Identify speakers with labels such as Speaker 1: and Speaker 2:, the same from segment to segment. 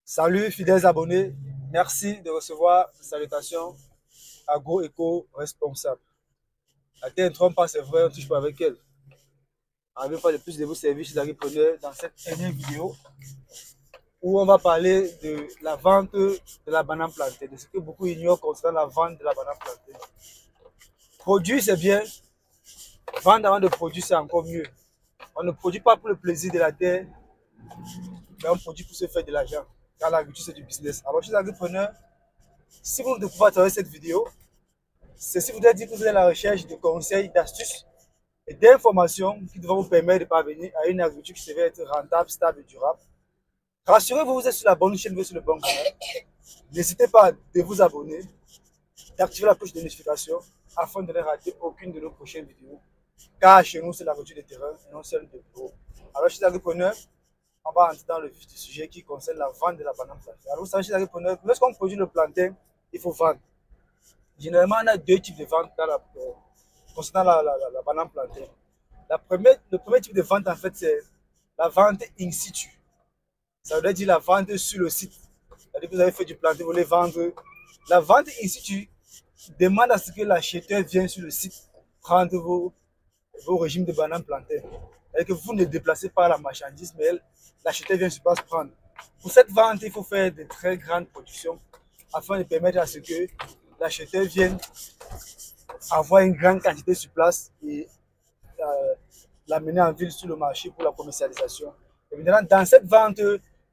Speaker 1: Salut fidèles abonnés, merci de recevoir salutations agro-éco-responsable. La terre ne trompe pas, c'est vrai, on ne touche pas avec elle. Arrivez pas de plus de vous servir chez Agripreneur dans cette dernière vidéo où on va parler de la vente de la banane plantée, de ce que beaucoup ignorent concernant la vente de la banane plantée. Produire c'est bien, vendre avant de produire c'est encore mieux. On ne produit pas pour le plaisir de la terre, mais on produit pour se faire de l'argent. Car l'agriculture c'est du business. Alors chez Agripreneur, si vous ne pouvez pas travers cette vidéo, ceci voudrait dire que vous êtes à la recherche de conseils, d'astuces et d'informations qui vont vous permettre de parvenir à une agriculture qui serait être rentable, stable et durable. Rassurez-vous, vous êtes sur la bonne chaîne, vous êtes sur le bon canal. N'hésitez pas de vous abonner, d'activer la cloche de notification afin de ne rater aucune de nos prochaines vidéos. Car chez nous, c'est l'agriculture de terrain et non celle de bureau. Alors, chez les agripreneurs, on va entrer dans le vif du sujet qui concerne la vente de la banane plantée. Alors, vous savez, chez les agripreneurs, lorsqu'on produit le plantain, il faut vendre. Généralement, on a deux types de ventes concernant la banane plantée. Le premier type de vente, en fait, c'est la vente in situ. Ça veut dire la vente sur le site. C'est-à-dire que vous avez fait du plantain, vous voulez vendre. La vente in situ demande à ce que l'acheteur vienne sur le site prendre vos régimes de bananes plantées. C'est-à-dire que vous ne déplacez pas la marchandise, mais l'acheteur vient sur place prendre. Pour cette vente, il faut faire de très grandes productions afin de permettre à ce que l'acheteur vienne avoir une grande quantité sur place et l'amener en ville sur le marché pour la commercialisation. Et maintenant, dans cette vente,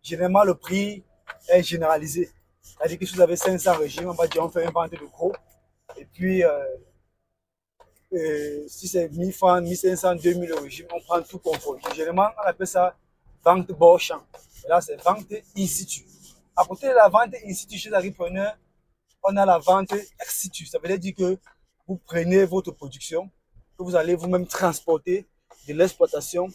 Speaker 1: généralement, le prix est généralisé. C'est-à-dire que si vous avez 500 régimes, on va dire on fait une vente de gros. Et puis, si c'est 1000 francs, 1500, 2000 régimes, on prend tout confondu. Généralement, on appelle ça vente bord champ. Et là, c'est vente in situ. À côté de la vente in situ chez l'agriculteur, on a la vente ex situ. Ça veut dire que vous prenez votre production, que vous allez vous-même transporter de l'exploitation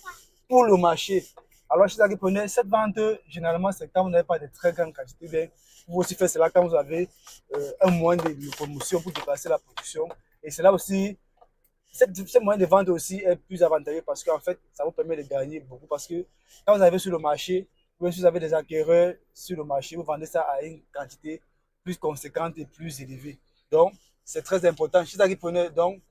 Speaker 1: pour le marché. Alors, chez l'agriculteur, cette vente, généralement, c'est quand vous n'avez pas de très grandes quantités. Vous aussi faites cela quand vous avez un moyen de promotion pour déplacer la production. Et c'est là aussi, ce moyen de vente aussi est plus avantageux parce qu'en fait, ça vous permet de gagner beaucoup. Parce que quand vous arrivez sur le marché, ou si vous avez des acquéreurs sur le marché, vous vendez ça à une quantité plus conséquente et plus élevée. Donc, c'est très important. Chez les agripreneurs, donc,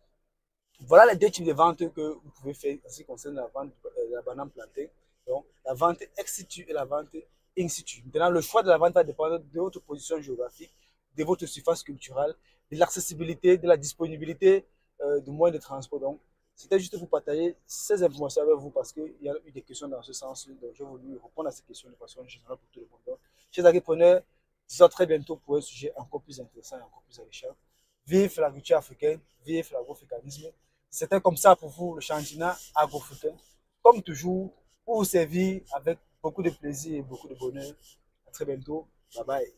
Speaker 1: voilà les deux types de ventes que vous pouvez faire en ce qui concerne la vente de la banane plantée. Donc, la vente ex situ et la vente in situ. Maintenant, le choix de la vente va dépendre de votre position géographique, de votre surface culturelle, de l'accessibilité, de la disponibilité de moyens de transport. Donc, c'était juste pour partager ces informations avec vous parce qu'il y a eu des questions dans ce sens. Donc, je voulu répondre à ces questions de façon générale pour tout le monde. Donc, chers agripreneurs, je serai très bientôt pour un sujet encore plus intéressant et encore plus alléchant. Vive l'agriculture africaine, vive l'agroafricanisme. C'était comme ça pour vous, le Chantina Agrofricain. Comme toujours, pour vous servir avec beaucoup de plaisir et beaucoup de bonheur. À très bientôt. Bye bye.